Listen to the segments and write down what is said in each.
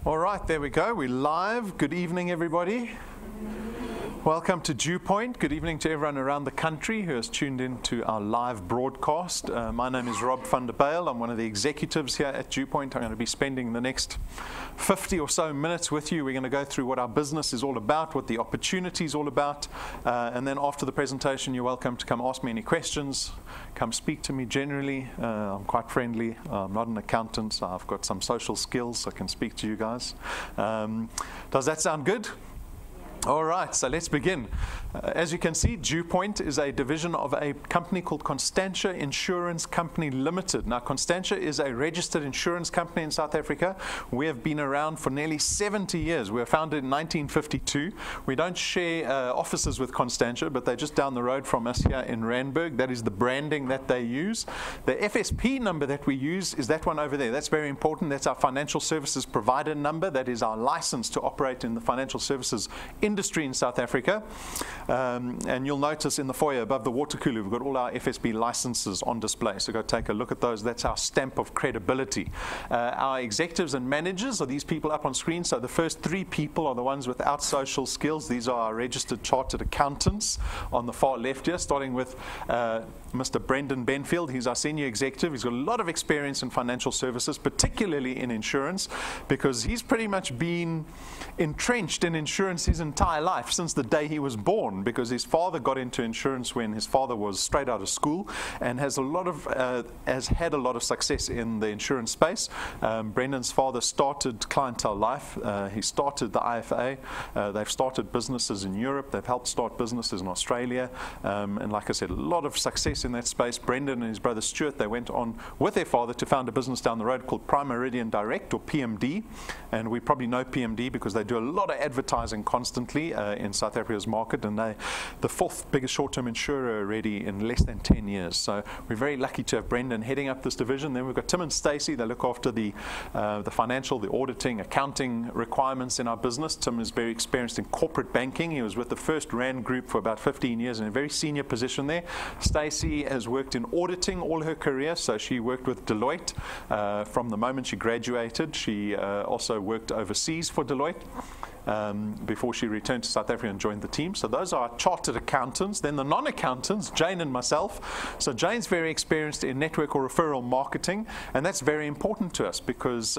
All right, there we go. We're live. Good evening, everybody. Welcome to DuePoint. Good evening to everyone around the country who has tuned in to our live broadcast. My name is Rob van der Bijl. I'm one of the executives here at DuePoint. I'm going to be spending the next 50 or so minutes with you. We're going to go through what our business is all about, what the opportunity is all about, and then after the presentation, you're welcome to come ask me any questions. Come speak to me generally. I'm quite friendly. I'm not an accountant, so I've got some social skills. So I can speak to you guys. Does that sound good? All right, so let's begin. As you can see, DuePoint is a division of a company called Constantia Insurance Company Limited. Now, Constantia is a registered insurance company in South Africa. We have been around for nearly 70 years. We were founded in 1952. We don't share offices with Constantia, but they're just down the road from us here in Randburg. That is the branding that they use. The FSP number that we use is that one over there. That's very important. That's our financial services provider number. That is our license to operate in the financial services industry in South Africa. And you'll notice in the foyer above the water cooler, we've got all our FSB licenses on display. So go take a look at those. That's our stamp of credibility. Our executives and managers are these people up on screen. So the first three people are the ones without social skills. These are our registered chartered accountants on the far left here, starting with Mr. Brendan Benfield. He's our senior executive. He's got a lot of experience in financial services, particularly in insurance, because he's pretty much been entrenched in insurance his entire life since the day he was born, because his father got into insurance when his father was straight out of school, and has had a lot of success in the insurance space. Brendan's father started Clientele Life. He started the IFA. They've started businesses in Europe. They've helped start businesses in Australia. And like I said, a lot of success in that space. Brendan and his brother Stuart, they went on with their father to found a business down the road called Prime Meridian Direct, or PMD. And we probably know PMD because they do a lot of advertising constantly in South Africa's market, and they're the fourth biggest short-term insurer already in less than 10 years. So we're very lucky to have Brendan heading up this division. Then we've got Tim and Stacey. They look after the financial, the auditing, accounting requirements in our business. Tim is very experienced in corporate banking. He was with the First Rand Group for about 15 years in a very senior position there. Stacey has worked in auditing all her career, so she worked with Deloitte from the moment she graduated. She also worked overseas for Deloitte before she returned to South Africa and joined the team. So those are our chartered accountants. Then the non-accountants, Jane and myself. So Jane's very experienced in network or referral marketing, and that's very important to us because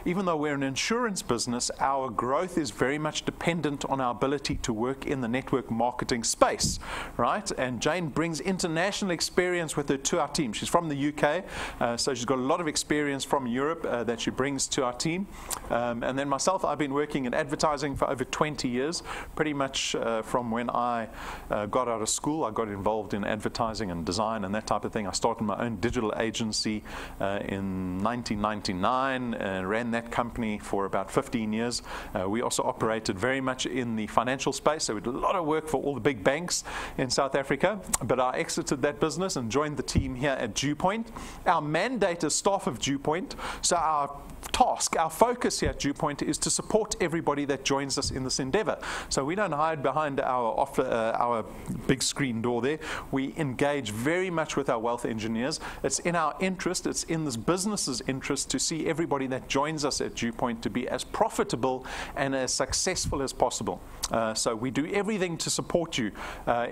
even though we're an insurance business, our growth is very much dependent on our ability to work in the network marketing space, right? And Jane brings international experience with her to our team. She's from the UK, so she's got a lot of experience from Europe that she brings to our team. And then myself, I've been working in advertising for over 20 years, pretty much from when I got out of school. I got involved in advertising and design and that type of thing. I started my own digital agency in 1999 and ran that company for about 15 years. We also operated very much in the financial space, so we did a lot of work for all the big banks in South Africa, but I exited that business and joined the team here at DuePoint. Our mandate as staff of DuePoint, so our task, our focus here at DuePoint is to support everybody that joins us in this endeavor. So we don't hide behind our big screen door there. We engage very much with our wealth engineers. It's in our interest, it's in this business's interest to see everybody that joins us at DuePoint to be as profitable and as successful as possible. So we do everything to support you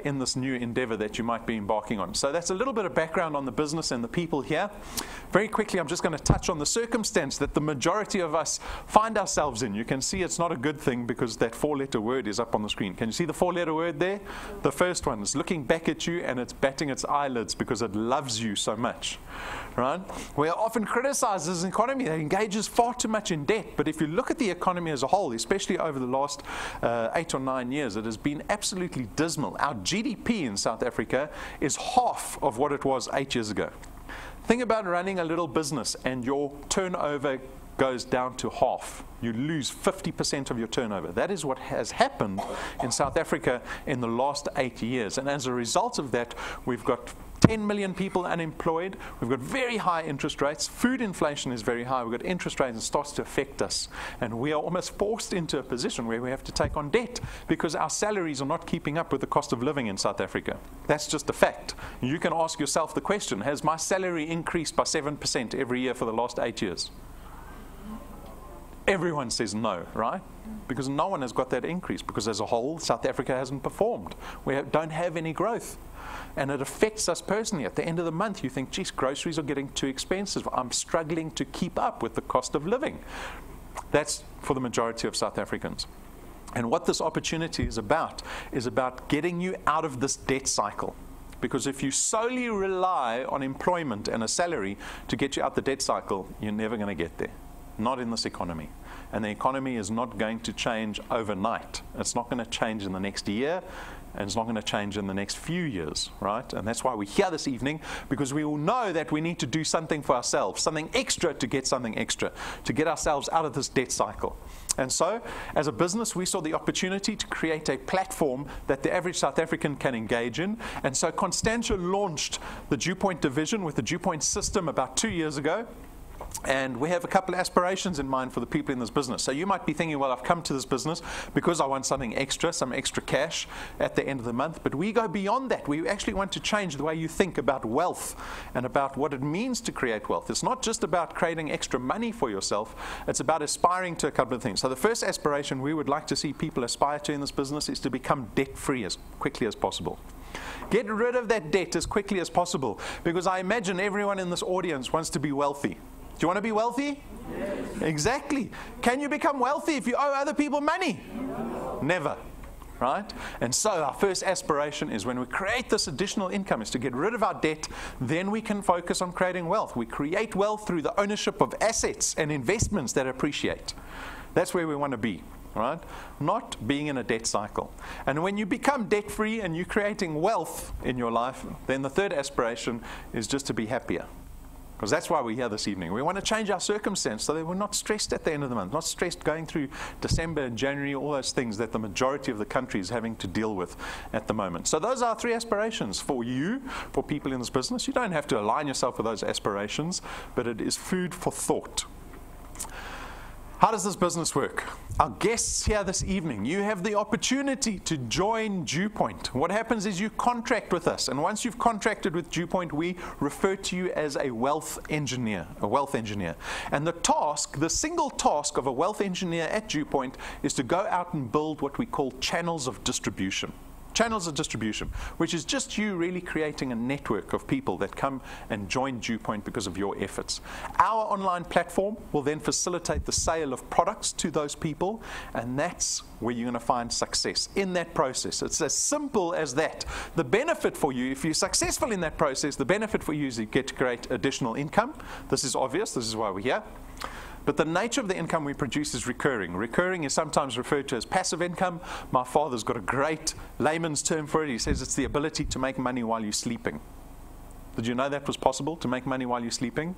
in this new endeavor that you might be embarking on. So that's a little bit of background on the business and the people here. Very quickly, I'm just going to touch on the circumstance that the majority of us find ourselves in. You can see it's not a good thing because that four-letter word is up on the screen. Can you see the four-letter word there? The first one is looking back at you and it's batting its eyelids because it loves you so much, right? We are often criticized as an economy that engages far too much in debt, but if you look at the economy as a whole, especially over the last 8 or 9 years, it has been absolutely dismal. Our GDP in South Africa is half of what it was 8 years ago. Think about running a little business and your turnover goes down to half. You lose 50% of your turnover. That is what has happened in South Africa in the last 8 years. And as a result of that, we've got 10 million people unemployed. We've got very high interest rates. Food inflation is very high. We've got interest rates and starts to affect us. And we are almost forced into a position where we have to take on debt because our salaries are not keeping up with the cost of living in South Africa. That's just a fact. You can ask yourself the question, has my salary increased by 7% every year for the last 8 years? Everyone says no, right? Because no one has got that increase, because as a whole, South Africa hasn't performed. We don't have any growth. And it affects us personally. At the end of the month, you think, geez, groceries are getting too expensive. I'm struggling to keep up with the cost of living. That's for the majority of South Africans. And what this opportunity is about getting you out of this debt cycle. Because if you solely rely on employment and a salary to get you out the debt cycle, you're never going to get there. Not in this economy. And the economy is not going to change overnight. It's not going to change in the next year, and it's not going to change in the next few years, right? And that's why we're here this evening, because we all know that we need to do something for ourselves, something extra to get something extra, to get ourselves out of this debt cycle. And so, as a business, we saw the opportunity to create a platform that the average South African can engage in. And so Constantia launched the DuePoint division with the DuePoint system about 2 years ago. And we have a couple of aspirations in mind for the people in this business. So you might be thinking, well, I've come to this business because I want something extra, some extra cash at the end of the month. But we go beyond that. We actually want to change the way you think about wealth and about what it means to create wealth. It's not just about creating extra money for yourself. It's about aspiring to a couple of things. So the first aspiration we would like to see people aspire to in this business is to become debt-free as quickly as possible. Get rid of that debt as quickly as possible, because I imagine everyone in this audience wants to be wealthy. Do you want to be wealthy? Yes. Exactly. Can you become wealthy if you owe other people money? No. Never. Right? And so our first aspiration is, when we create this additional income, is to get rid of our debt. Then we can focus on creating wealth. We create wealth through the ownership of assets and investments that appreciate. That's where we want to be. Right? Not being in a debt cycle. And when you become debt-free and you're creating wealth in your life, then the third aspiration is just to be happier. Because that's why we're here this evening. We want to change our circumstance so that we're not stressed at the end of the month, not stressed going through December and January, all those things that the majority of the country is having to deal with at the moment. So those are 3 aspirations for you, for people in this business. You don't have to align yourself with those aspirations, but it is food for thought. How does this business work? Our guests here this evening, you have the opportunity to join DuePoint. What happens is you contract with us, and once you've contracted with DuePoint, we refer to you as a wealth engineer. And the single task of a wealth engineer at DuePoint is to go out and build what we call channels of distribution. Channels of distribution, which is just you really creating a network of people that come and join DuePoint because of your efforts. Our online platform will then facilitate the sale of products to those people, and that's where you're going to find success in that process. It's as simple as that. The benefit for you, if you're successful in that process, the benefit for you is you get to create additional income. This is obvious. This is why we're here. But the nature of the income we produce is recurring. Recurring is sometimes referred to as passive income. My father's got a great layman's term for it. He says it's the ability to make money while you're sleeping. Did you know that was possible, to make money while you're sleeping?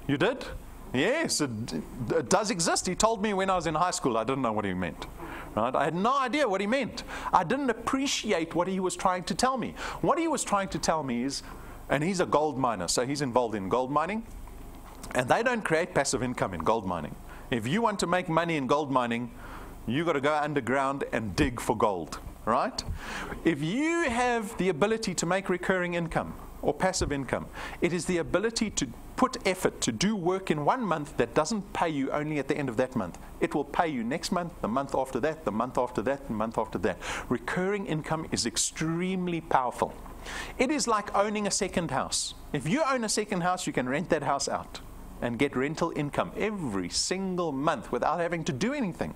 You did? Yes, it does exist. He told me when I was in high school. I didn't know what he meant. Right? I had no idea what he meant. I didn't appreciate what he was trying to tell me. What he was trying to tell me is, and he's a gold miner, so he's involved in gold mining. And they don't create passive income in gold mining. If you want to make money in gold mining, you've got to go underground and dig for gold, right? If you have the ability to make recurring income or passive income, it is the ability to put effort, to do work in 1 month that doesn't pay you only at the end of that month. It will pay you next month, the month after that, the month after that, the month after that. Recurring income is extremely powerful. It is like owning a second house. If you own a second house, you can rent that house out and get rental income every single month without having to do anything.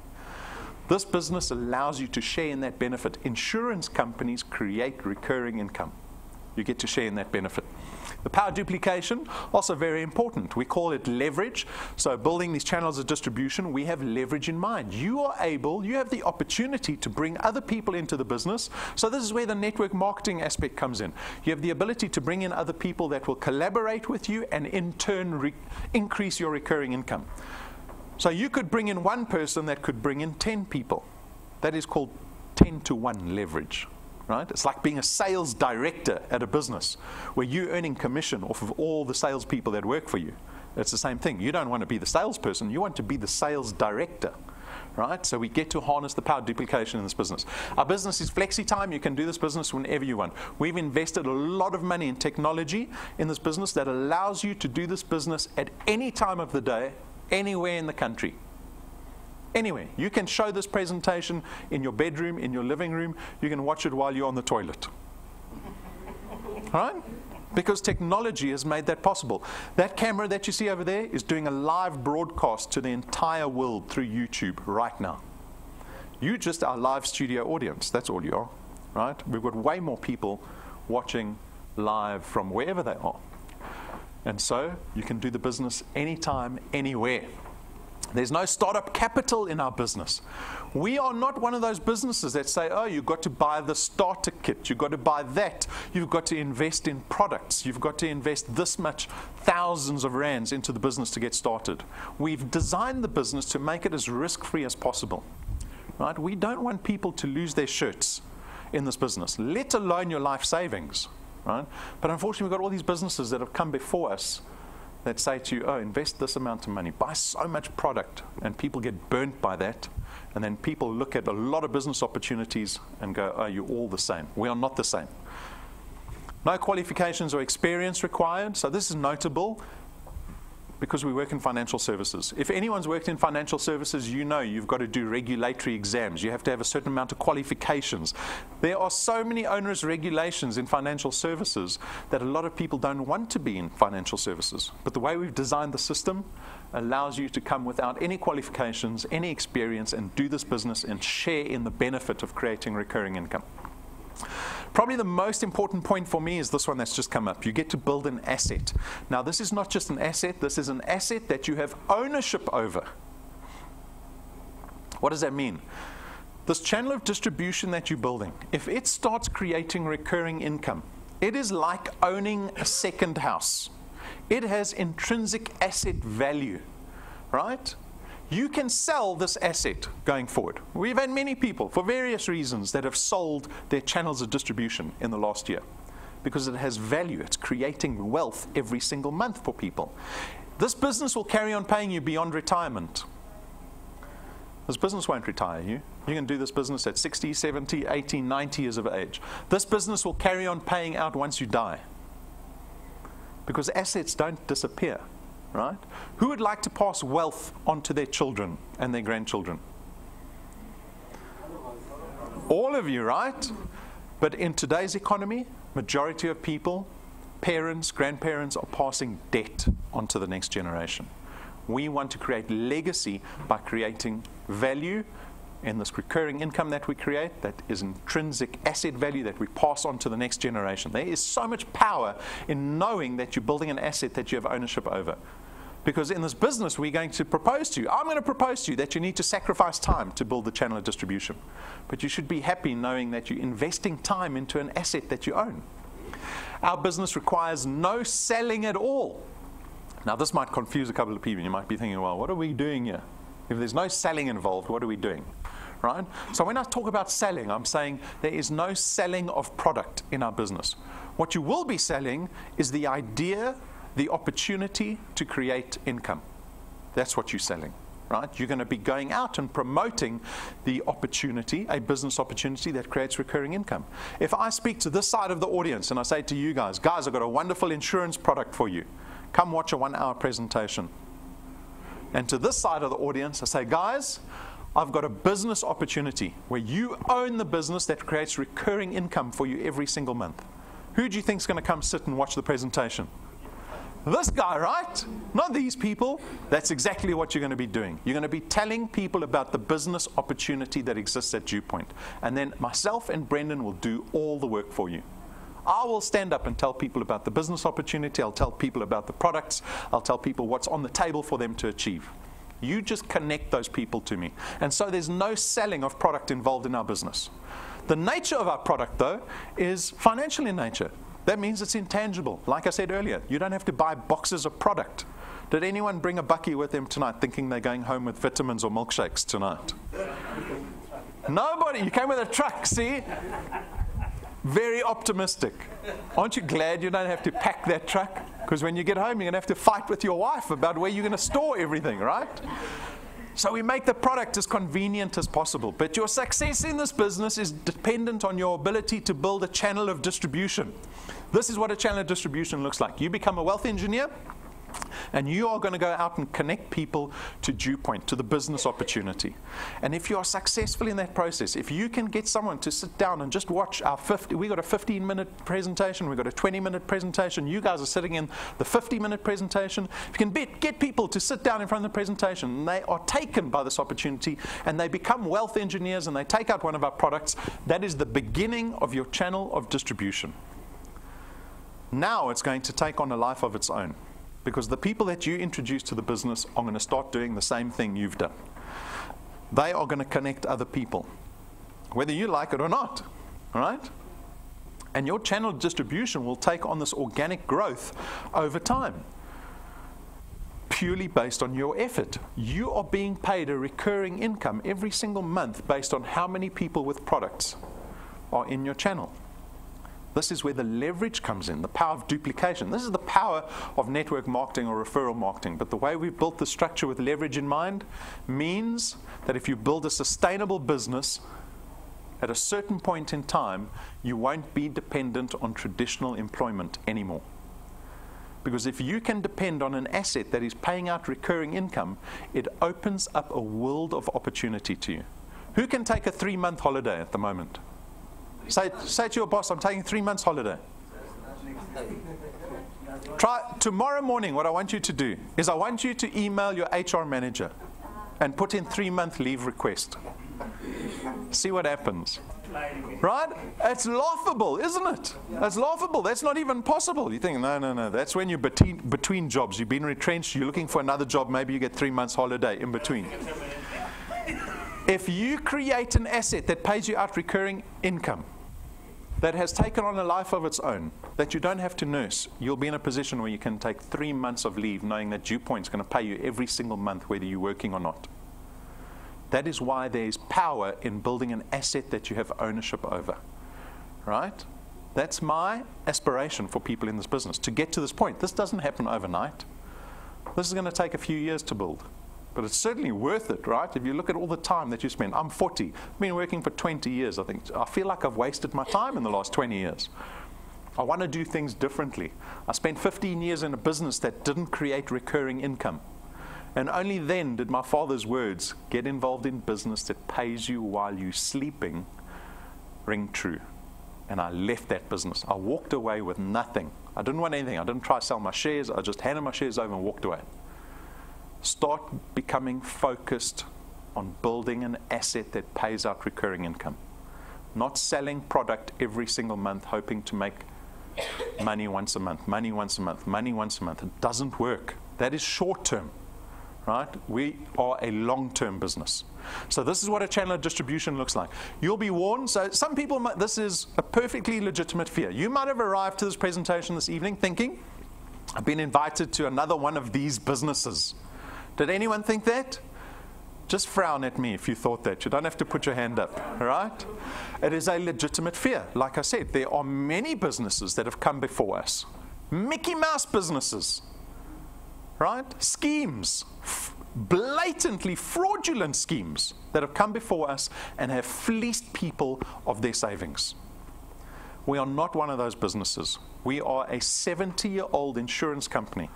This business allows you to share in that benefit. Insurance companies create recurring income. You get to share in that benefit. The power duplication, also very important. We call it leverage. So building these channels of distribution, we have leverage in mind. You have the opportunity to bring other people into the business. So this is where the network marketing aspect comes in. You have the ability to bring in other people that will collaborate with you and in turn increase your recurring income. So you could bring in one person that could bring in 10 people. That is called 10-to-1 leverage. Right? It's like being a sales director at a business where you're earning commission off of all the salespeople that work for you. It's the same thing. You don't want to be the salesperson. You want to be the sales director. Right? So we get to harness the power duplication in this business. Our business is flexi time. You can do this business whenever you want. We've invested a lot of money in technology in this business that allows you to do this business at any time of the day, anywhere in the country. Anywhere. You can show this presentation in your bedroom, in your living room. You can watch it while you're on the toilet. All right? Because technology has made that possible. That camera that you see over there is doing a live broadcast to the entire world through YouTube right now. You just our live studio audience. That's all you are, right? We've got way more people watching live from wherever they are. And so you can do the business anytime, anywhere. There's no startup capital in our business. We are not one of those businesses that say, oh, you've got to buy the starter kit, you've got to buy that, you've got to invest in products, you've got to invest this much thousands of rands into the business to get started. We've designed the business to make it as risk-free as possible. Right? We don't want people to lose their shirts in this business, let alone your life savings. Right? But unfortunately, we've got all these businesses that have come before us that say to you, oh, invest this amount of money, buy so much product, and people get burnt by that. And then people look at a lot of business opportunities and go, oh, you're all the same. We are not the same. No qualifications or experience required. So this is notable because we work in financial services. If anyone's worked in financial services, you know you've got to do regulatory exams. You have to have a certain amount of qualifications. There are so many onerous regulations in financial services that a lot of people don't want to be in financial services. But the way we've designed the system allows you to come without any qualifications, any experience, and do this business and share in the benefit of creating recurring income. Probably the most important point for me is this one that's just come up. You get to build an asset. Now, this is not just an asset. This is an asset that you have ownership over. What does that mean? This channel of distribution that you're building, if it starts creating recurring income, it is like owning a second house. It has intrinsic asset value, right? You can sell this asset going forward. We've had many people, for various reasons, that have sold their channels of distribution in the last year because it has value. It's creating wealth every single month for people. This business will carry on paying you beyond retirement. This business won't retire you. You can do this business at 60, 70, 80, 90 years of age. This business will carry on paying out once you die because assets don't disappear. Right? Who would like to pass wealth on to their children and their grandchildren? All of you, right? But in today's economy, majority of people, parents, grandparents, are passing debt on to the next generation. We want to create legacy by creating value in this recurring income that we create, that is intrinsic asset value that we pass on to the next generation. There is so much power in knowing that you're building an asset that you have ownership over. Because in this business, we're going to propose to you, I'm going to propose to you that you need to sacrifice time to build the channel of distribution. But you should be happy knowing that you're investing time into an asset that you own. Our business requires no selling at all. Now, this might confuse a couple of people. You might be thinking, well, what are we doing here? If there's no selling involved, what are we doing? Right? So when I talk about selling, I'm saying there is no selling of product in our business. What you will be selling is the idea, the opportunity to create income. That's what you're selling, right? You're going to be going out and promoting the opportunity, a business opportunity that creates recurring income. If I speak to this side of the audience and I say to you guys, I've got a wonderful insurance product for you. Come watch a 1-hour presentation. And to this side of the audience, I say, guys, I've got a business opportunity where you own the business that creates recurring income for you every single month. Who do you think is going to come sit and watch the presentation? This guy, right? Not these people. That's exactly what you're going to be doing. You're going to be telling people about the business opportunity that exists at DuePoint. And then myself and Brendan will do all the work for you. I will stand up and tell people about the business opportunity. I'll tell people about the products. I'll tell people what's on the table for them to achieve. You just connect those people to me. And so there's no selling of product involved in our business. The nature of our product, though, is financial in nature. That means it's intangible. Like I said earlier, you don't have to buy boxes of product. Did anyone bring a bucky with them tonight thinking they're going home with vitamins or milkshakes tonight? Nobody. You came with a truck, see? Very optimistic. Aren't you glad you don't have to pack that truck? Because when you get home, you're going to have to fight with your wife about where you're going to store everything, right? So we make the product as convenient as possible. But your success in this business is dependent on your ability to build a channel of distribution. This is what a channel of distribution looks like. You become a wealth engineer. And you are going to go out and connect people to DuePoint, to the business opportunity. And if you are successful in that process, if you can get someone to sit down and just watch we got a 15-minute presentation, we got a 20-minute presentation, you guys are sitting in the 50-minute presentation. If you can get people to sit down in front of the presentation, and they are taken by this opportunity, and they become wealth engineers, and they take out one of our products, that is the beginning of your channel of distribution. Now it's going to take on a life of its own. Because the people that you introduce to the business are going to start doing the same thing you've done. They are going to connect other people, whether you like it or not, all right? And your channel of distribution will take on this organic growth over time, purely based on your effort. You are being paid a recurring income every single month based on how many people with products are in your channel. This is where the leverage comes in, the power of duplication. This is the power of network marketing or referral marketing. But the way we've built the structure with leverage in mind means that if you build a sustainable business, at a certain point in time, you won't be dependent on traditional employment anymore. Because if you can depend on an asset that is paying out recurring income, it opens up a world of opportunity to you. Who can take a 3-month holiday at the moment? Say to your boss, I'm taking 3 months holiday. Tomorrow morning, what I want you to do is I want you to email your HR manager and put in 3-month leave request. See what happens. Right? It's laughable, isn't it? It's laughable. That's not even possible. You think, no. That's when you're between jobs. You've been retrenched. You're looking for another job. Maybe you get 3 months holiday in between. If you create an asset that pays you out recurring income, that has taken on a life of its own, that you don't have to nurse, you'll be in a position where you can take 3 months of leave knowing that DuePoint's going to pay you every single month whether you're working or not. That is why there is power in building an asset that you have ownership over. Right? That's my aspiration for people in this business, to get to this point. This doesn't happen overnight. This is going to take a few years to build. But it's certainly worth it, right? If you look at all the time that you spend. I'm 40. I've been working for 20 years, I think. I feel like I've wasted my time in the last 20 years. I want to do things differently. I spent 15 years in a business that didn't create recurring income. And only then did my father's words, get involved in business that pays you while you're sleeping, ring true. And I left that business. I walked away with nothing. I didn't want anything. I didn't try to sell my shares. I just handed my shares over and walked away. Start becoming focused on building an asset that pays out recurring income. Not selling product every single month, hoping to make money once a month, money once a month, money once a month. It doesn't work. That is short term, right? We are a long-term business. So this is what a channel of distribution looks like. You'll be warned. So some people, this is a perfectly legitimate fear. You might have arrived to this presentation this evening thinking, I've been invited to another one of these businesses. Did anyone think that? Just frown at me if you thought that. You don't have to put your hand up, all right? It is a legitimate fear. Like I said, there are many businesses that have come before us. Mickey Mouse businesses, right? Schemes, blatantly fraudulent schemes that have come before us and have fleeced people of their savings. We are not one of those businesses. We are a 70-year-old insurance company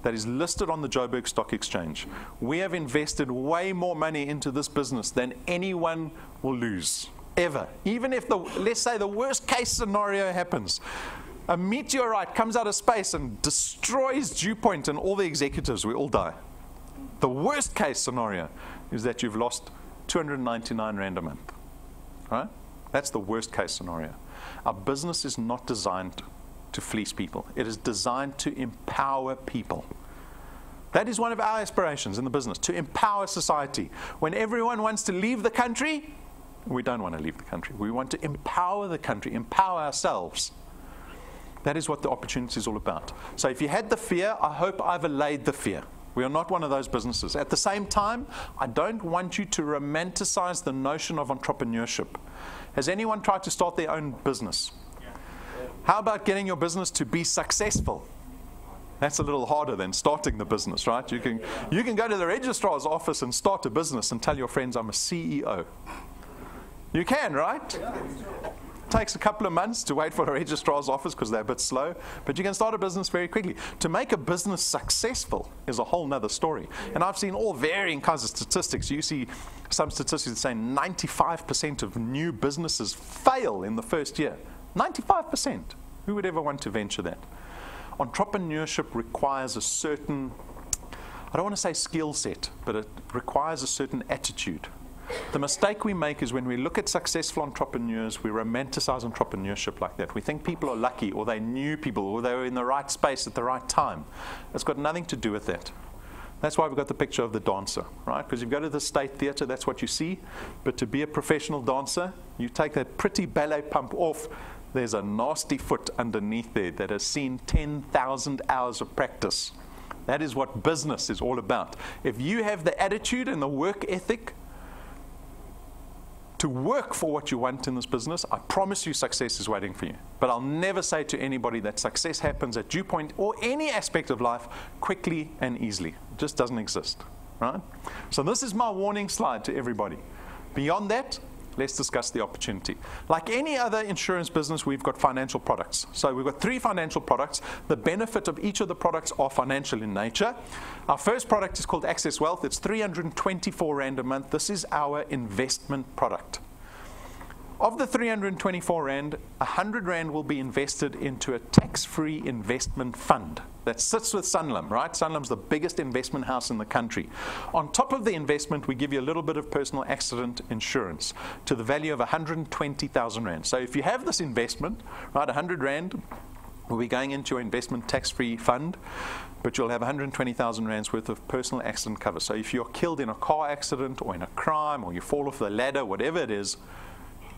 that is listed on the Joburg Stock Exchange. We have invested way more money into this business than anyone will lose, ever. Even if, let's say, the worst case scenario happens. A meteorite comes out of space and destroys DuePoint and all the executives, we all die. The worst case scenario is that you've lost 299 Rand a month. Right? That's the worst case scenario. Our business is not designed to fleece people. It is designed to empower people. That is one of our aspirations in the business, to empower society. When everyone wants to leave the country, we don't want to leave the country. We want to empower the country, empower ourselves. That is what the opportunity is all about. So if you had the fear, I hope I've allayed the fear. We are not one of those businesses. At the same time, I don't want you to romanticize the notion of entrepreneurship. Has anyone tried to start their own business? How about getting your business to be successful? That's a little harder than starting the business, right? You can go to the registrar's office and start a business and tell your friends, I'm a CEO. You can, right? takes a couple of months to wait for a registrar's office because they're a bit slow, but you can start a business very quickly. To make a business successful is a whole nother story. And I've seen all varying kinds of statistics. You see some statistics that say 95% of new businesses fail in the first year. 95%. Who would ever want to venture that? Entrepreneurship requires a certain, I don't want to say skill set, but it requires a certain attitude. The mistake we make is when we look at successful entrepreneurs, we romanticize entrepreneurship like that. We think people are lucky, or they knew people, or they were in the right space at the right time. It's got nothing to do with that. That's why we've got the picture of the dancer, right? Because you go to the State Theatre, that's what you see. But to be a professional dancer, you take that pretty ballet pump off, there's a nasty foot underneath there that has seen 10,000 hours of practice. That is what business is all about. If you have the attitude and the work ethic to work for what you want in this business, I promise you success is waiting for you. But I'll never say to anybody that success happens at DuePoint or any aspect of life quickly and easily. It just doesn't exist, right? So this is my warning slide to everybody. Beyond that, let's discuss the opportunity. Like any other insurance business, we've got financial products. So we've got 3 financial products. The benefit of each of the products are financial in nature. Our first product is called Access Wealth. It's 324 Rand a month. This is our investment product. Of the 324 Rand, 100 Rand will be invested into a tax-free investment fund that sits with Sanlam, right? Sanlam's the biggest investment house in the country. On top of the investment, we give you a little bit of personal accident insurance to the value of 120,000 Rand. So if you have this investment, right, 100 Rand will be going into your investment tax-free fund, but you'll have 120,000 Rands worth of personal accident cover. So if you're killed in a car accident or in a crime or you fall off the ladder, whatever it is,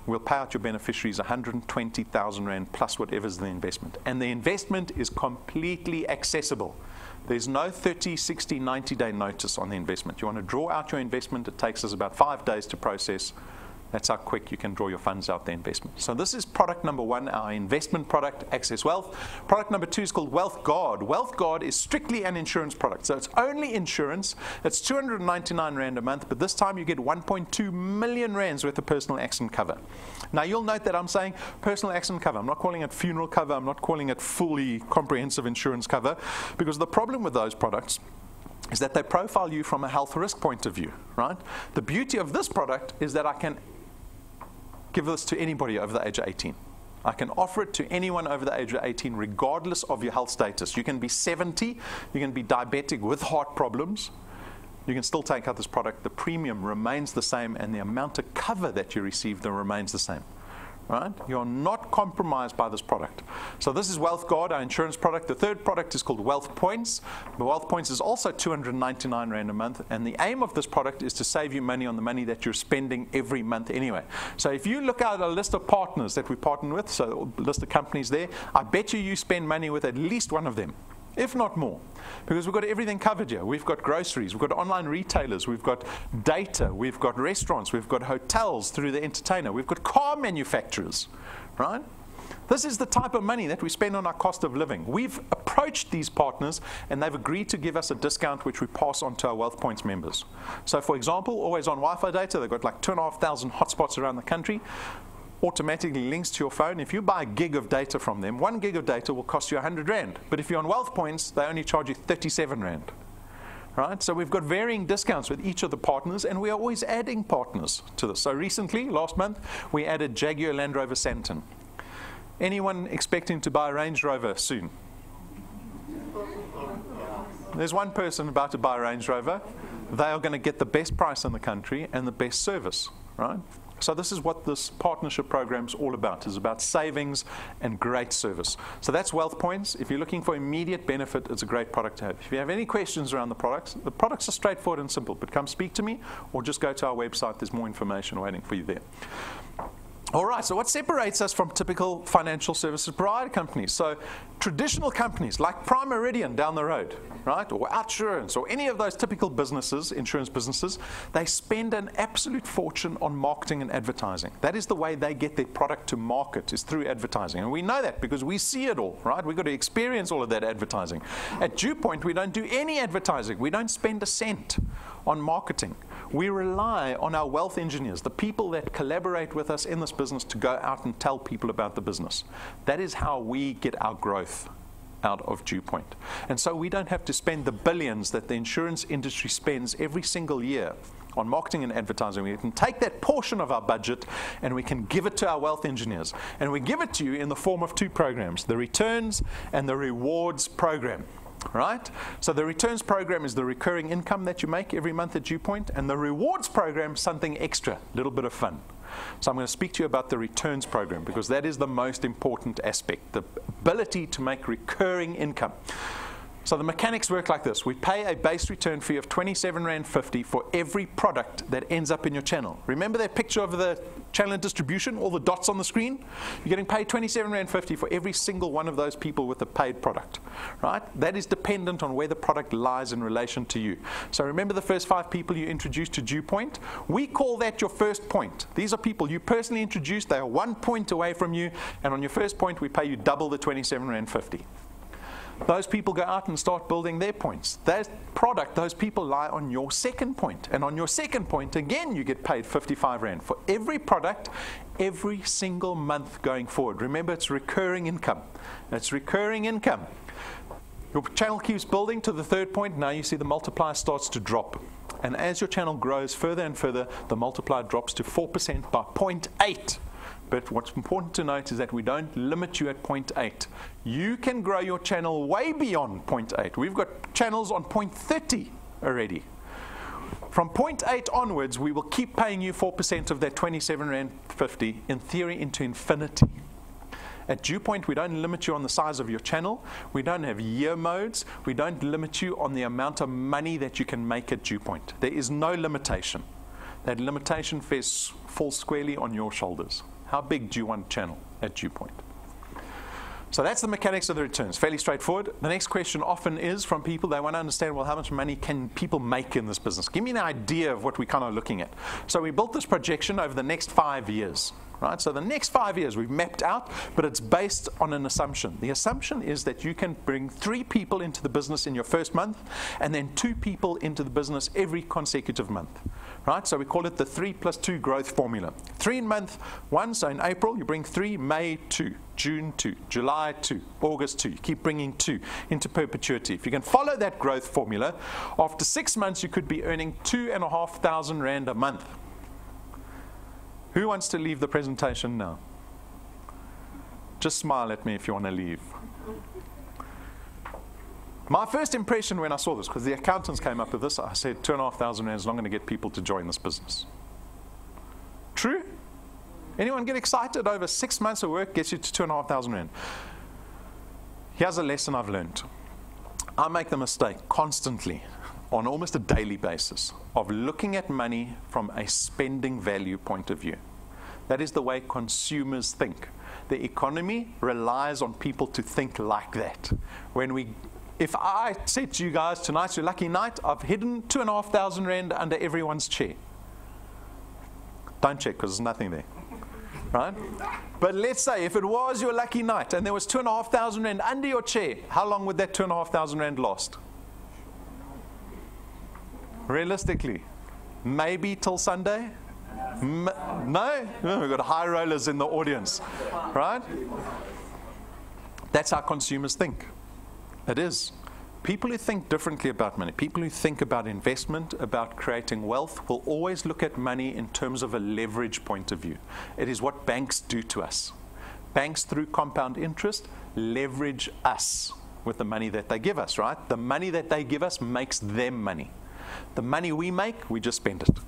we'll pay out your beneficiaries 120,000 Rand plus whatever's the investment. And the investment is completely accessible. There's no 30, 60, 90-day notice on the investment. You want to draw out your investment, it takes us about 5 days to process. That's how quick you can draw your funds out the investment. So this is product number 1, our investment product, Access Wealth. Product number 2 is called Wealth Guard. Wealth Guard is strictly an insurance product. So it's only insurance. It's 299 Rand a month, but this time you get 1.2 million Rands worth of personal accident cover. Now you'll note that I'm saying personal accident cover. I'm not calling it funeral cover. I'm not calling it fully comprehensive insurance cover, because the problem with those products is that they profile you from a health risk point of view, right? The beauty of this product is that I can give this to anybody over the age of 18. I can offer it to anyone over the age of 18 regardless of your health status. You can be 70, you can be diabetic with heart problems, you can still take out this product. The premium remains the same and the amount of cover that you receive remains the same. Right? You're not compromised by this product. So this is Wealth Guard, our insurance product. The third product is called Wealth Points. The Wealth Points is also 299 Rand a month, and the aim of this product is to save you money on the money that you're spending every month anyway. So if you look at a list of partners that we partner with, so a list of companies there, I bet you spend money with at least one of them, if not more, because we've got everything covered here. We've got groceries, we've got online retailers, we've got data, we've got restaurants, we've got hotels through the entertainer, we've got car manufacturers, right? This is the type of money that we spend on our cost of living. We've approached these partners and they've agreed to give us a discount which we pass on to our Wealth Points members. So for example, always on Wi-Fi data, they've got like 2,500 hotspots around the country. Automatically links to your phone. If you buy a gig of data from them, 1 gig of data will cost you 100 Rand. But if you're on Wealth Points, they only charge you 37 Rand. Right? So we've got varying discounts with each of the partners, and we are always adding partners to this. So recently, last month, we added Jaguar Land Rover Santon. Anyone expecting to buy a Range Rover soon? There's one person about to buy a Range Rover. They are going to get the best price in the country and the best service, right? So this is what this partnership program is all about. It's about savings and great service. So that's Wealth Points. If you're looking for immediate benefit, it's a great product to have. If you have any questions around the products are straightforward and simple, but come speak to me or just go to our website. There's more information waiting for you there. All right, so what separates us from typical financial services provider companies? So traditional companies like Prime Meridian down the road, right, or Outsurance, or any of those typical businesses, insurance businesses, they spend an absolute fortune on marketing and advertising. That is the way they get their product to market, is through advertising. And we know that because we see it all, right? We've got to experience all of that advertising. At DuePoint, we don't do any advertising. We don't spend a cent on marketing. We rely on our wealth engineers, the people that collaborate with us in this business, to go out and tell people about the business. That is how we get our growth out of DuePoint. And so we don't have to spend the billions that the insurance industry spends every single year on marketing and advertising. We can take that portion of our budget and we can give it to our wealth engineers. And we give it to you in the form of two programs, the returns and the rewards program. Right? So the returns program is the recurring income that you make every month at DuePoint, and the rewards program, something extra, a little bit of fun. So I'm going to speak to you about the returns program, because that is the most important aspect, the ability to make recurring income. So the mechanics work like this. We pay a base return fee of R27.50 for every product that ends up in your channel. Remember that picture of the channel and distribution, all the dots on the screen? You're getting paid R27.50 for every single one of those people with a paid product, right? That is dependent on where the product lies in relation to you. So remember the first 5 people you introduced to DuePoint? We call that your first point. These are people you personally introduced. They are 1 point away from you, and on your first point, we pay you double the R27.50. Those people go out and start building their points. That product, those people lie on your second point. And on your second point, again, you get paid R55 for every product, every single month going forward. Remember, it's recurring income. It's recurring income. Your channel keeps building to the third point. Now you see the multiplier starts to drop. And as your channel grows further and further, the multiplier drops to 4% by 0.8. But what's important to note is that we don't limit you at 0.8. You can grow your channel way beyond 0.8. We've got channels on 0.30 already. From 0.8 onwards, we will keep paying you 4% of that R27.50, in theory, into infinity. At DuePoint, we don't limit you on the size of your channel. We don't have year modes. We don't limit you on the amount of money that you can make at DuePoint. There is no limitation. That limitation falls squarely on your shoulders. How big do you want a channel at DuePoint? So that's the mechanics of the returns. Fairly straightforward. The next question often is from people, they want to understand, well, how much money can people make in this business? Give me an idea of what we're kind of looking at. So we built this projection over the next 5 years. Right? So the next 5 years we've mapped out, but it's based on an assumption. The assumption is that you can bring 3 people into the business in your first month, and then 2 people into the business every consecutive month. Right? So we call it the 3+2 growth formula. 3 in month 1, so in April you bring 3, May 2, June 2, July 2, August 2. You keep bringing 2 into perpetuity. If you can follow that growth formula, after 6 months you could be earning R2,500 a month. Who wants to leave the presentation now? Just smile at me if you want to leave. My first impression when I saw this, because the accountants came up with this, I said R2,500 is not going to get people to join this business. True? Anyone get excited over 6 months of work gets you to R2,500? Here's a lesson I've learned. I make the mistake constantly, on almost a daily basis, of looking at money from a spending value point of view. That is the way consumers think. The economy relies on people to think like that. If I said to you guys, tonight's your lucky night, I've hidden R2,500 under everyone's chair. Don't check, because there's nothing there. Right? But let's say if it was your lucky night and there was R2,500 under your chair, how long would that R2,500 last? Realistically, maybe till Sunday? No? We've got high rollers in the audience, right? That's how consumers think. It is. People who think differently about money, people who think about investment, about creating wealth, will always look at money in terms of a leverage point of view. It is what banks do to us. Banks, through compound interest, leverage us with the money that they give us, right? The money that they give us makes them money. The money we make, we just spend it.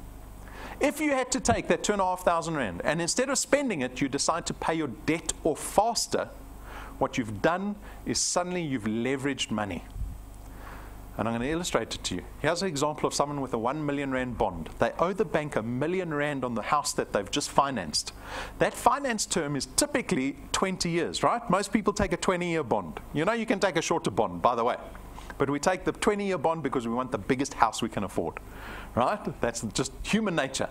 If you had to take that R2,500 and instead of spending it, you decide to pay your debt off faster, what you've done is suddenly you've leveraged money. And I'm going to illustrate it to you. Here's an example of someone with a R1 million bond. They owe the bank R1 million on the house that they've just financed. That finance term is typically 20 years, right? Most people take a 20-year bond. You know you can take a shorter bond, by the way. But we take the 20-year bond because we want the biggest house we can afford, right? That's just human nature.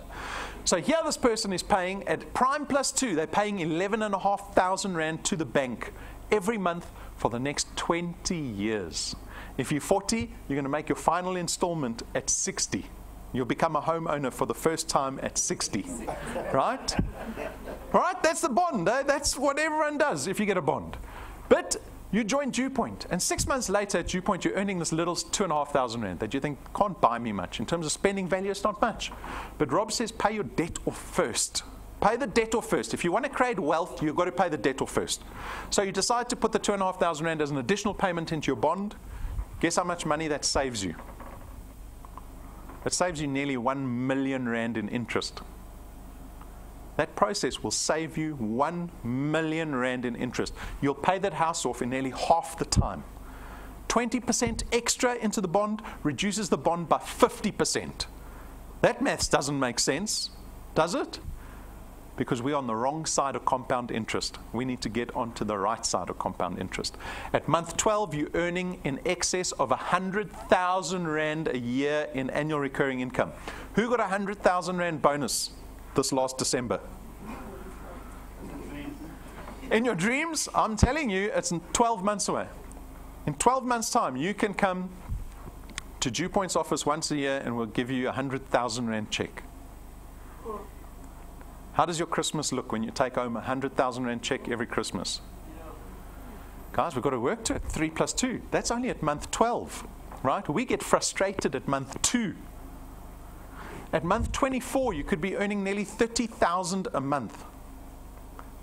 So here this person is paying at prime +2, they're paying R11,500 to the bank every month for the next 20 years. If you're 40, you're going to make your final installment at 60. You'll become a homeowner for the first time at 60, right? Right? That's the bond. That's what everyone does if you get a bond. But you join DuePoint, and 6 months later at DuePoint, you're earning this little 2,500 rand that you think can't buy me much. In terms of spending value, it's not much. But Rob says pay your debt off first. Pay the debt off first. If you want to create wealth, you've got to pay the debt off first. So you decide to put the 2,500 rand as an additional payment into your bond. Guess how much money that saves you? It saves you nearly 1 million rand in interest. That process will save you 1 million rand in interest. You'll pay that house off in nearly half the time. 20% extra into the bond reduces the bond by 50%. That maths doesn't make sense, does it? Because we're on the wrong side of compound interest. We need to get onto the right side of compound interest. At month 12, you're earning in excess of 100,000 rand a year in annual recurring income. Who got a 100,000 rand bonus this last December? In your dreams, I'm telling you, it's in 12 months away. In 12 months' time, you can come to DuePoint's office once a year and we'll give you a 100,000 rand check. How does your Christmas look when you take home a 100,000 rand check every Christmas? Guys, we've got to work to it. 3 plus 2. That's only at month 12, right? We get frustrated at month 2. At month 24, you could be earning nearly 30,000 a month.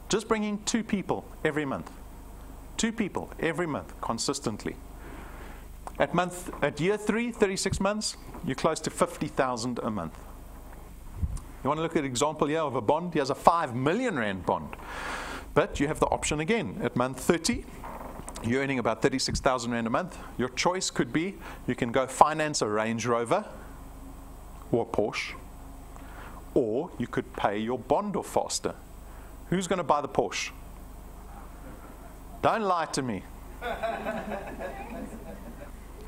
Just bringing 2 people every month. 2 people every month, consistently. At year 3, 36 months, you're close to 50,000 a month. You want to look at an example here of a bond? Here's a 5 million rand bond. But you have the option again. At month 30, you're earning about 36,000 rand a month. Your choice could be, you can go finance a Range Rover or a Porsche, or you could pay your bond off faster. Who's going to buy the Porsche? Don't lie to me.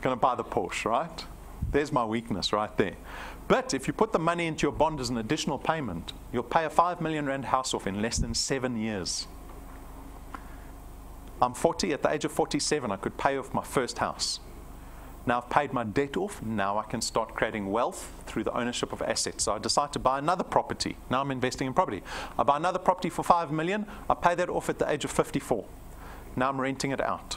Going to buy the Porsche, right? There's my weakness right there. But if you put the money into your bond as an additional payment, you'll pay a 5 million rand house off in less than 7 years. I'm 40. At the age of 47, I could pay off my first house. Now I've paid my debt off. Now I can start creating wealth through the ownership of assets. So I decide to buy another property. Now I'm investing in property. I buy another property for 5 million. I pay that off at the age of 54. Now I'm renting it out.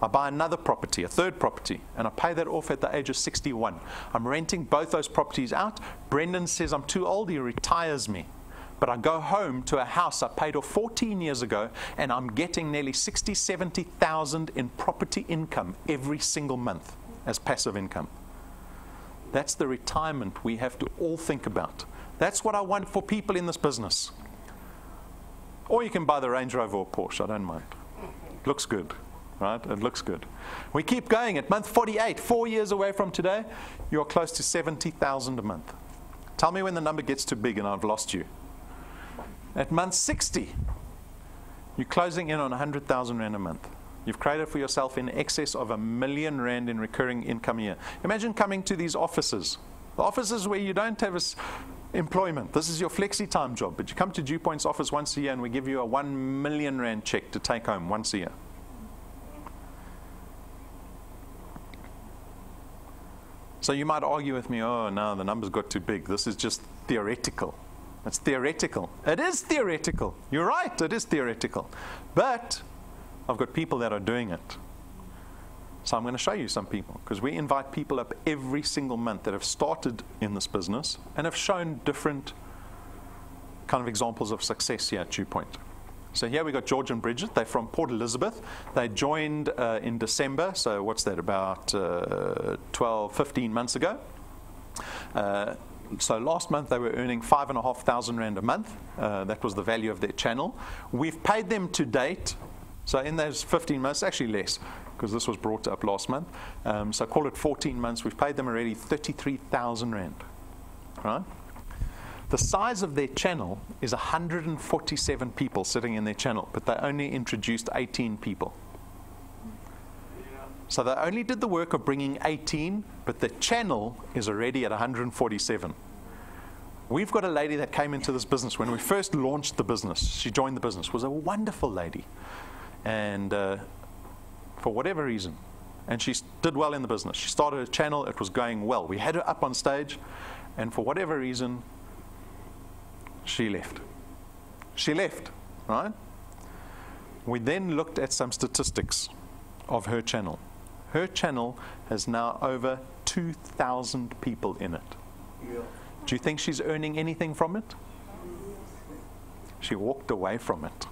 I buy another property, a third property, and I pay that off at the age of 61. I'm renting both those properties out. Brendan says I'm too old, he retires me. But I go home to a house I paid off 14 years ago, and I'm getting nearly 60, 70,000 in property income every single month as passive income. That's the retirement we have to all think about. That's what I want for people in this business. Or you can buy the Range Rover or Porsche, I don't mind. Looks good. Right? It looks good. We keep going. At month 48, 4 years away from today, you're close to 70,000 a month. Tell me when the number gets too big and I've lost you. At month 60, you're closing in on 100,000 rand a month. You've created for yourself in excess of 1 million rand in recurring income a year. Imagine coming to these offices. The offices where you don't have employment. This is your flexi time job. But you come to DuePoint's office once a year and we give you a 1 million rand check to take home once a year. So you might argue with me, oh no, the numbers got too big. This is just theoretical. It's theoretical. It is theoretical. You're right, it is theoretical. But I've got people that are doing it. So I'm going to show you some people, because we invite people up every single month that have started in this business and have shown different kind of examples of success here at DuePoint. So here we got George and Bridget. They're from Port Elizabeth. They joined in December. So what's that, about 12, 15 months ago. So last month they were earning 5,500 rand a month. That was the value of their channel. We've paid them to date. So in those 15 months, actually less, because this was brought up last month. So call it 14 months. We've paid them already 33,000 rand. Right? The size of their channel is 147 people sitting in their channel, but they only introduced 18 people. So they only did the work of bringing 18, but the channel is already at 147. We've got a lady that came into this business when we first launched the business. She joined the business, was a wonderful lady. And for whatever reason, and she did well in the business. She started a channel, it was going well. We had her up on stage. And for whatever reason, she left. She left, right? We then looked at some statistics of her channel. Her channel has now over 2,000 people in it. Yeah. Do you think she's earning anything from it? She walked away from it.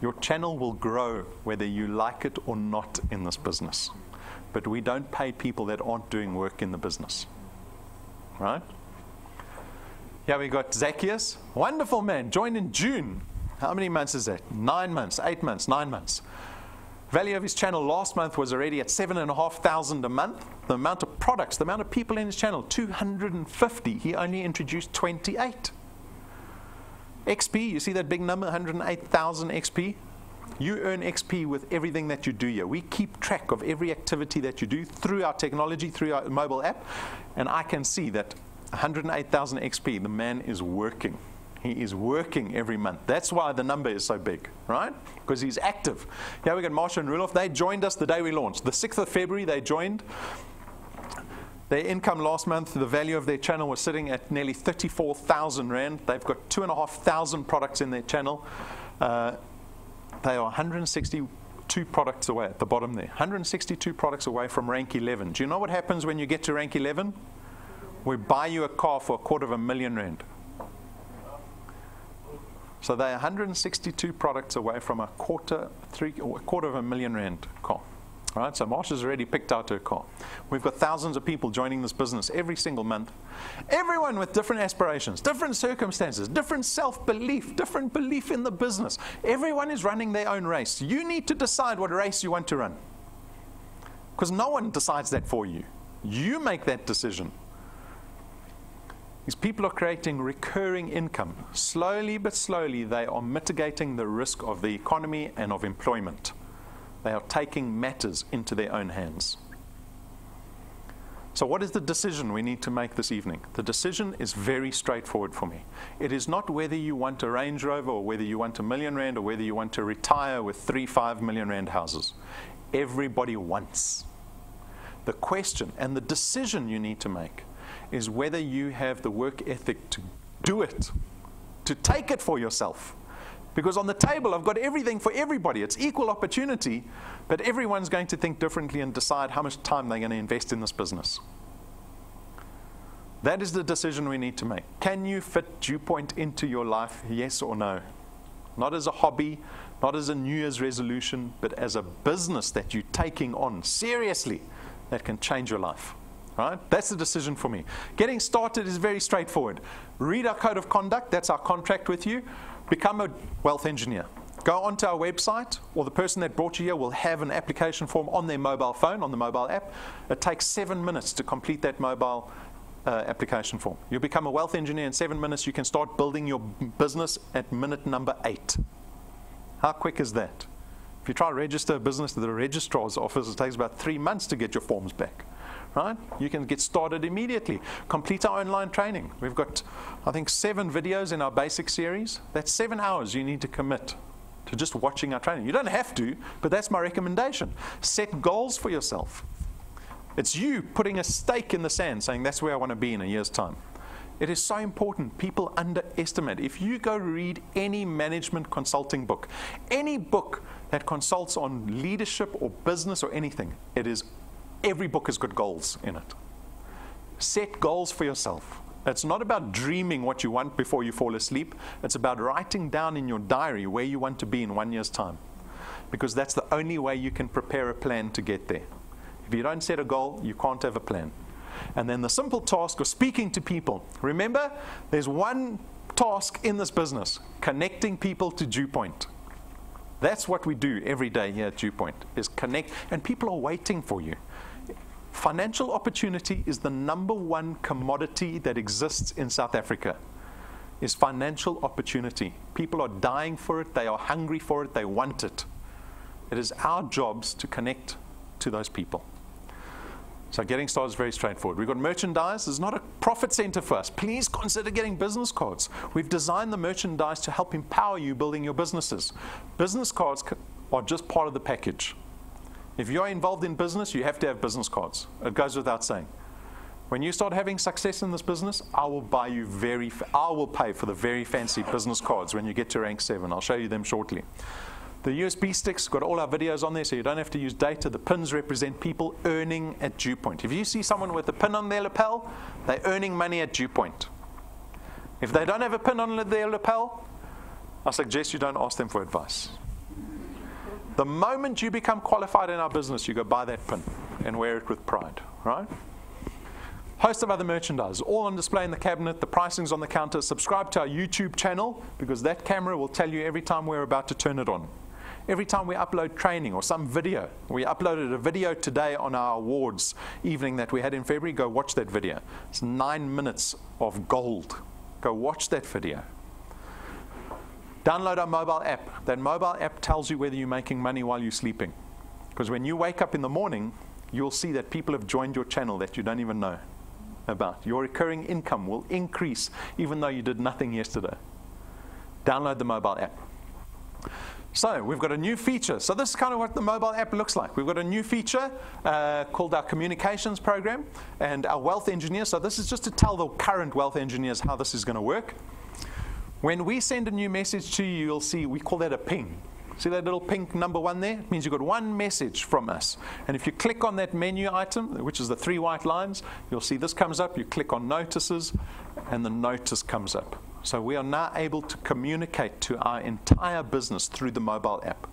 Your channel will grow whether you like it or not in this business. But we don't pay people that aren't doing work in the business. Right? Here we got Zacchaeus. Wonderful man. Joined in June. How many months is that? 9 months, 8 months, 9 months. Value of his channel last month was already at 7,500 a month. The amount of products, the amount of people in his channel, 250. He only introduced 28. XP, you see that big number, 108,000 XP? You earn XP with everything that you do here. We keep track of every activity that you do through our technology, through our mobile app, and I can see that 108,000 XP, the man is working. He is working every month. That's why the number is so big, right? Because he's active. Here we got Marsha and Rudolph. They joined us the day we launched. The 6th of February, they joined. Their income last month, the value of their channel was sitting at nearly 34,000 Rand. They've got 2,500 products in their channel. They are 162 products away at the bottom there. 162 products away from rank 11. Do you know what happens when you get to rank 11? We buy you a car for 250,000 Rand. So they're 162 products away from a 250,000 Rand car. All right, so Marsha's already picked out her car. We've got thousands of people joining this business every single month. Everyone with different aspirations, different circumstances, different self-belief, different belief in the business. Everyone is running their own race. You need to decide what race you want to run. Because no one decides that for you. You make that decision. These people are creating recurring income. Slowly but slowly, they are mitigating the risk of the economy and of employment. They are taking matters into their own hands. So what is the decision we need to make this evening? The decision is very straightforward for me. It is not whether you want a Range Rover or whether you want R1 million or whether you want to retire with 3-5 million Rand houses. Everybody wants. The question and the decision you need to make is whether you have the work ethic to do it, to take it for yourself. Because on the table, I've got everything for everybody. It's equal opportunity, but everyone's going to think differently and decide how much time they're going to invest in this business. That is the decision we need to make. Can you fit DuePoint into your life, yes or no? Not as a hobby, not as a New Year's resolution, but as a business that you're taking on seriously that can change your life. Right? That's the decision for me. Getting started is very straightforward. Read our code of conduct. That's our contract with you. Become a wealth engineer. Go onto our website, or the person that brought you here will have an application form on their mobile phone, on the mobile app. It takes 7 minutes to complete that mobile application form. You'll become a wealth engineer in 7 minutes. You can start building your business at minute number 8. How quick is that? If you try to register a business at the registrar's office, it takes about 3 months to get your forms back. Right? You can get started immediately. Complete our online training. We've got, I think, 7 videos in our basic series. That's 7 hours you need to commit to just watching our training. You don't have to, but that's my recommendation. Set goals for yourself. It's you putting a stake in the sand saying that's where I want to be in a year's time. It is so important. People underestimate. If you go read any management consulting book, any book that consults on leadership or business or anything, every book has got goals in it. Set goals for yourself. It's not about dreaming what you want before you fall asleep. It's about writing down in your diary where you want to be in 1 year's time. Because that's the only way you can prepare a plan to get there. If you don't set a goal, you can't have a plan. And then the simple task of speaking to people. Remember, there's one task in this business, connecting people to DuePoint. That's what we do every day here at DuePoint, is connect, and people are waiting for you. Financial opportunity is the #1 commodity that exists in South Africa, is financial opportunity. People are dying for it, they are hungry for it, they want it. It is our jobs to connect to those people. So getting started is very straightforward. We've got merchandise. It's not a profit center for us. Please consider getting business cards. We've designed the merchandise to help empower you building your businesses. Business cards are just part of the package. If you're involved in business, you have to have business cards. It goes without saying. When you start having success in this business, I will pay for the very fancy business cards when you get to rank 7. I'll show you them shortly. The USB sticks, got all our videos on there, so you don't have to use data. The pins represent people earning at DuePoint. If you see someone with a pin on their lapel, they're earning money at DuePoint. If they don't have a pin on their lapel, I suggest you don't ask them for advice. The moment you become qualified in our business, you go buy that pin and wear it with pride, right? Host of other merchandise, all on display in the cabinet. The pricing's on the counter. Subscribe to our YouTube channel, because that camera will tell you every time we're about to turn it on. Every time we upload training or some video. We uploaded a video today on our awards evening that we had in February. Go watch that video. It's 9 minutes of gold. Go watch that video. Download our mobile app. That mobile app tells you whether you're making money while you're sleeping. Because when you wake up in the morning, you'll see that people have joined your channel that you don't even know about. Your recurring income will increase even though you did nothing yesterday. Download the mobile app. So we've got a new feature. So this is kind of what the mobile app looks like. We've got a new feature called our communications program and our wealth engineers. So this is just to tell the current wealth engineers how this is going to work. When we send a new message to you, you'll see we call that a ping. See that little pink number 1 there? It means you've got one message from us. And if you click on that menu item, which is the 3 white lines, you'll see this comes up. You click on notices, and the notice comes up. So we are now able to communicate to our entire business through the mobile app.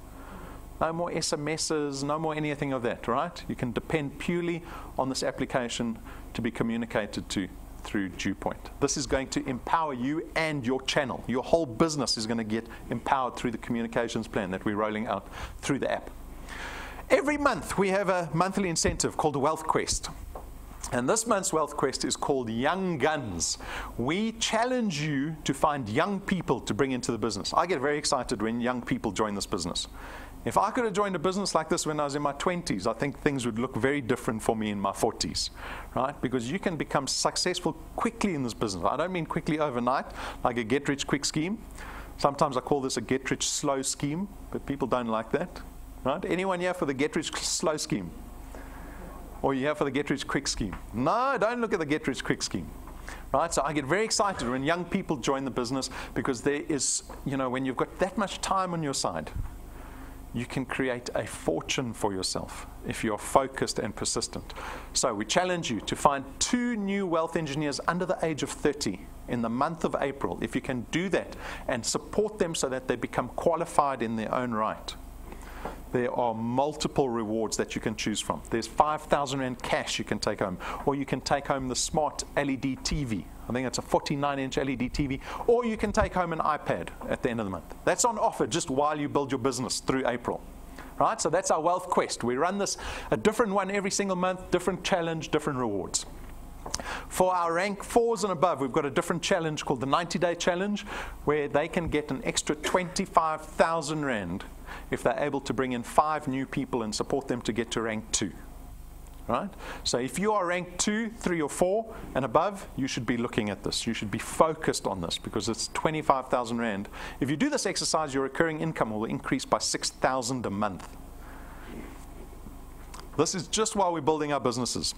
No more SMSs, no more anything of that, right? You can depend purely on this application to be communicated to through DuePoint. This is going to empower you and your channel. Your whole business is going to get empowered through the communications plan that we're rolling out through the app. Every month we have a monthly incentive called the Wealth Quest. And this month's Wealth Quest is called Young Guns. We challenge you to find young people to bring into the business. I get very excited when young people join this business. If I could have joined a business like this when I was in my 20s, I think things would look very different for me in my 40s, right? Because you can become successful quickly in this business. I don't mean quickly overnight, like a get-rich-quick scheme. Sometimes I call this a get-rich-slow scheme, but people don't like that, right? Anyone here for the get-rich-slow scheme? Or you here for the get-rich-quick scheme? No, don't look at the get-rich-quick scheme. Right, so I get very excited when young people join the business, because there is, when you've got that much time on your side, you can create a fortune for yourself if you're focused and persistent. So we challenge you to find 2 new wealth engineers under the age of 30 in the month of April. If you can do that and support them so that they become qualified in their own right, there are multiple rewards that you can choose from. There's 5,000 Rand cash you can take home, or you can take home the smart LED TV. I think it's a 49-inch LED TV, or you can take home an iPad at the end of the month. That's on offer just while you build your business through April. Right? So that's our Wealth Quest. We run this, a different one every single month, different challenge, different rewards. For our rank 4s and above, we've got a different challenge called the 90-day challenge, where they can get an extra 25,000 Rand if they're able to bring in 5 new people and support them to get to rank 2. Right? So if you are ranked 2, 3, or 4 and above, you should be looking at this. You should be focused on this, because it's 25,000 Rand. If you do this exercise, your recurring income will increase by 6,000 a month. This is just while we're building our businesses.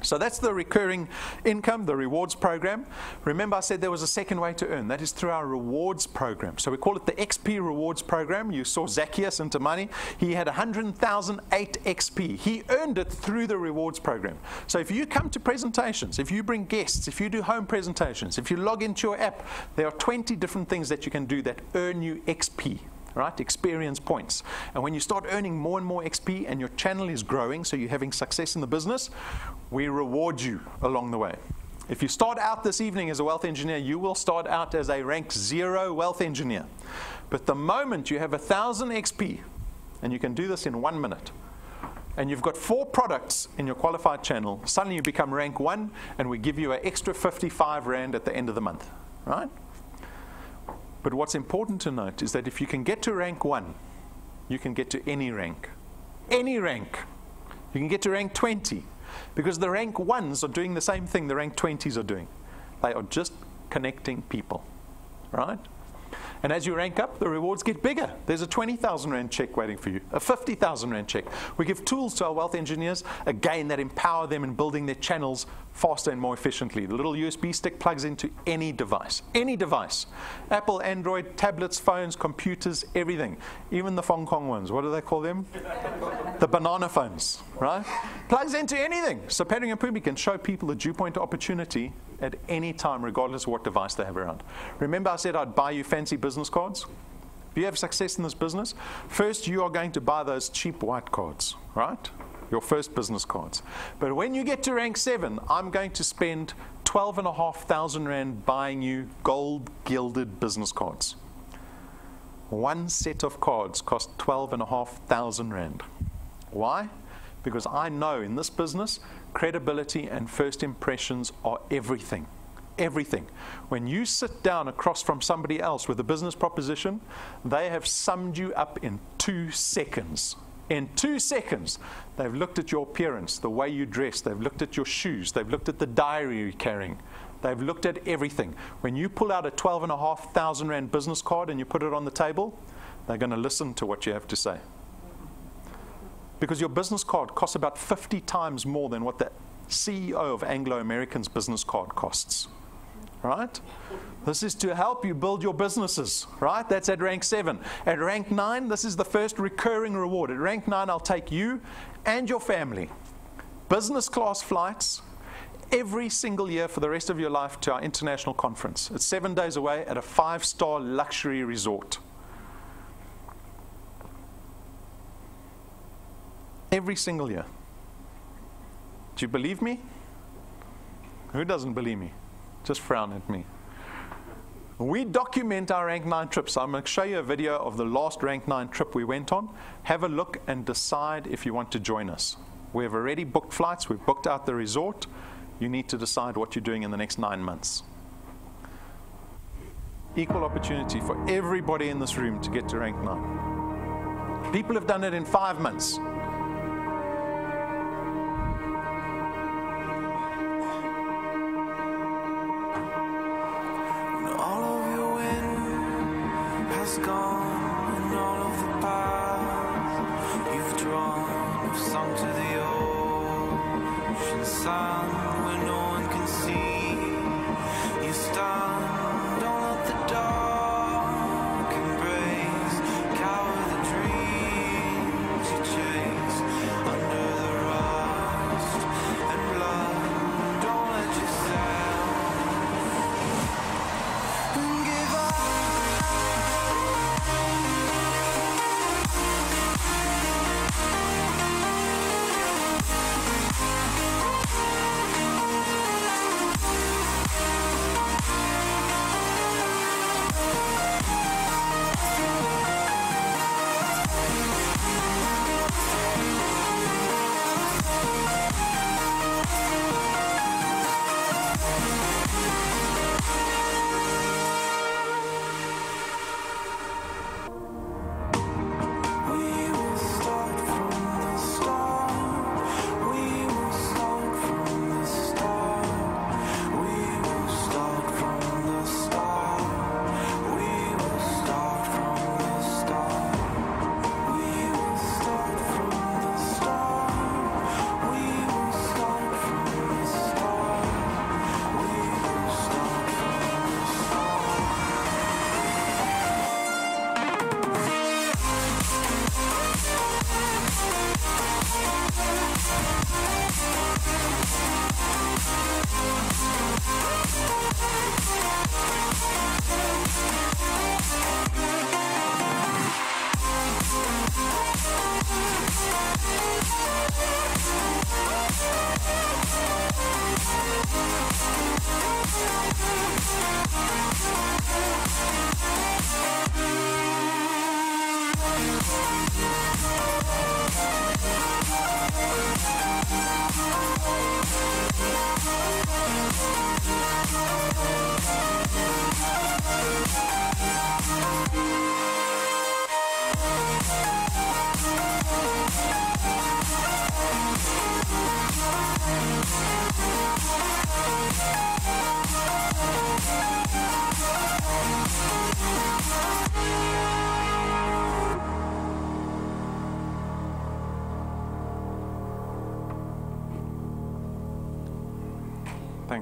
So that's the recurring income, the rewards program. Remember I said there was a second way to earn. That is through our rewards program. So we call it the XP rewards program. You saw Zacchaeus into money. He had 100,008 XP. He earned it through the rewards program. So if you come to presentations, if you bring guests, if you do home presentations, if you log into your app, there are 20 different things that you can do that earn you XP. Right? Experience points. And when you start earning more and more XP and your channel is growing, so you're having success in the business, we reward you along the way. If you start out this evening as a wealth engineer, you will start out as a rank 0 wealth engineer. But the moment you have 1,000 XP, and you can do this in 1 minute, and you've got 4 products in your qualified channel, suddenly you become rank 1, and we give you an extra 55 Rand at the end of the month. Right? But what's important to note is that if you can get to rank 1, you can get to any rank. Any rank. You can get to rank 20. Because the rank 1s are doing the same thing the rank 20s are doing. They are just connecting people. Right? And as you rank up, the rewards get bigger. There's a 20,000 Rand check waiting for you, a 50,000 Rand check. We give tools to our wealth engineers, again, that empower them in building their channels faster and more efficiently. The little USB stick plugs into any device. Any device. Apple, Android, tablets, phones, computers, everything. Even the Hong Kong ones. What do they call them? The banana phones, right? Plugs into anything. So Patrick and Pumi can show people the DuePoint opportunity at any time, regardless of what device they have around. Remember I said I'd buy you fancy business cards? If you have success in this business, first you are going to buy those cheap white cards, right? Your first business cards. But when you get to rank 7, I'm going to spend 12,500 Rand buying you gold gilded business cards. One set of cards cost 12,500 Rand. Why? Because I know in this business, credibility and first impressions are everything. Everything. When you sit down across from somebody else with a business proposition, they have summed you up in 2 seconds. In 2 seconds, they've looked at your appearance, the way you dress, they've looked at your shoes, they've looked at the diary you're carrying, they've looked at everything. When you pull out a 12,500 Rand business card and you put it on the table, they're going to listen to what you have to say. Because your business card costs about 50 times more than what the CEO of Anglo American's business card costs. Right? This is to help you build your businesses, right? That's at rank 7. At rank 9, this is the first recurring reward. At rank 9, I'll take you and your family. Business class flights every single year for the rest of your life to our international conference. It's 7 days away at a 5-star luxury resort. Every single year. Do you believe me? Who doesn't believe me? Just frown at me. We document our rank 9 trips. I'm going to show you a video of the last rank 9 trip we went on. Have a look and decide if you want to join us. We have already booked flights. We've booked out the resort. You need to decide what you're doing in the next 9 months. Equal opportunity for everybody in this room to get to rank 9. People have done it in 5 months. Gone and all of the paths you've drawn have sunk to the ocean sand where no one can see. You stand on at the dark embrace, cower the dreams you chase under the rust and blood. Don't let yourself give up.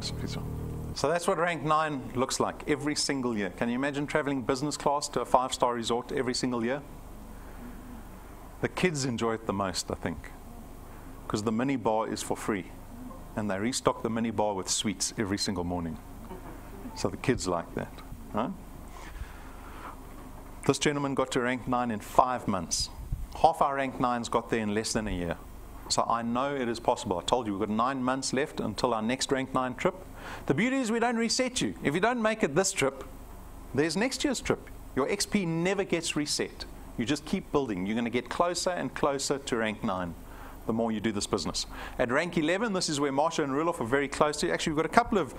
Thanks, Peter. So that's what rank 9 looks like every single year. Can you imagine traveling business class to a 5-star resort every single year? The kids enjoy it the most, I think, because the mini bar is for free, and they restock the mini bar with sweets every single morning. So the kids like that, right? This gentleman got to rank 9 in 5 months. Half our rank 9s got there in less than a year. So I know it is possible. I told you we've got 9 months left until our next rank 9 trip. The beauty is we don't reset you. If you don't make it this trip, there's next year's trip. Your XP never gets reset. You just keep building. You're going to get closer and closer to rank 9 the more you do this business. At rank 11, this is where Marsha and Rulof are very close to. Actually, we've got a couple of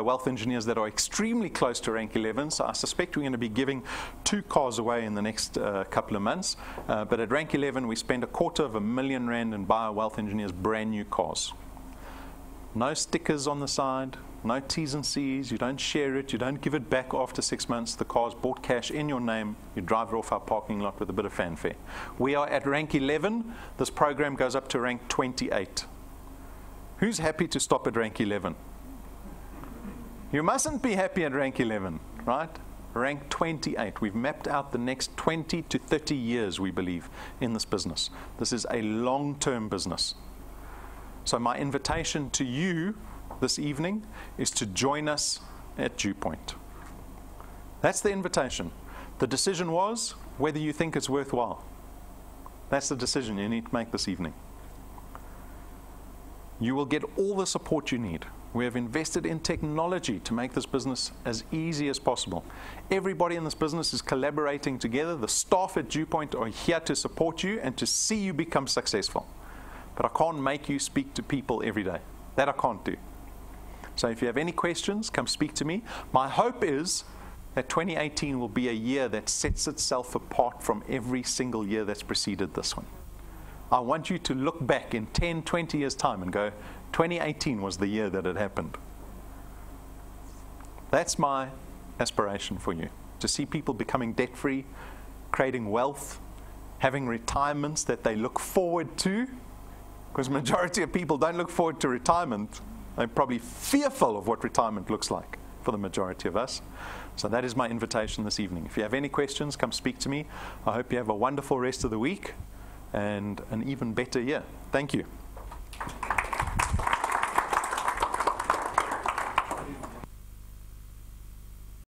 wealth engineers that are extremely close to rank 11, so I suspect we're going to be giving 2 cars away in the next couple of months. But at rank 11, we spend R250,000 and buy our wealth engineers brand new cars. No stickers on the side, no T's and C's, you don't share it, you don't give it back after 6 months. The car's bought cash in your name, you drive it off our parking lot with a bit of fanfare. We are at rank 11, this program goes up to rank 28. Who's happy to stop at rank 11? You mustn't be happy at rank 11, right? Rank 28. We've mapped out the next 20 to 30 years, we believe, in this business. This is a long-term business. So my invitation to you this evening is to join us at DuePoint. That's the invitation. The decision was whether you think it's worthwhile. That's the decision you need to make this evening. You will get all the support you need. We have invested in technology to make this business as easy as possible. Everybody in this business is collaborating together. The staff at DuePoint are here to support you and to see you become successful. But I can't make you speak to people every day. That I can't do. So if you have any questions, come speak to me. My hope is that 2018 will be a year that sets itself apart from every single year that's preceded this one. I want you to look back in 10, 20 years' time and go, 2018 was the year that it happened. That's my aspiration for you, to see people becoming debt-free, creating wealth, having retirements that they look forward to. Because the majority of people don't look forward to retirement. They're probably fearful of what retirement looks like for the majority of us. So that is my invitation this evening. If you have any questions, come speak to me. I hope you have a wonderful rest of the week and an even better year. Thank you.